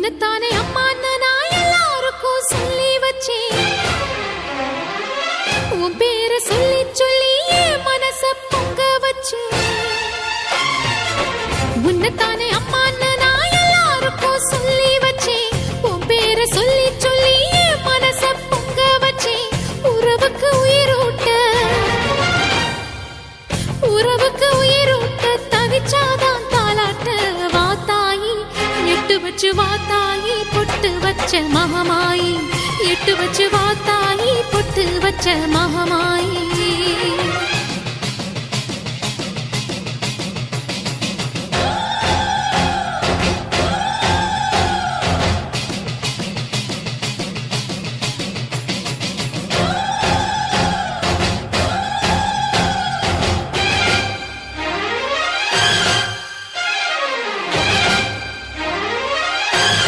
உன்னத்தானே அம்மான்னு நான் எல்லாருக்கும் சொல்லி வச்சேன். உன் பேர சொல்லி சொல்லி என் மனச பொங்க வச்சேன். உன்னத்தானே அம்மான்னு நான் எல்லாருக்கும் சொல்லி வச்சேன். உன் பேர சொல்லி சொல்லி என் மனச பொங்க வச்சேன். உறவுக்கு உயிரூட்ட தவிச்சாதான் தாலாட்ட வாத்தாயி எட்டு வச்சு வாத்தாயி பொட்டு வச்ச மகமாயி எட்டு வச்சு வாத்தாயி பொட்டு வச்ச மகமாயி.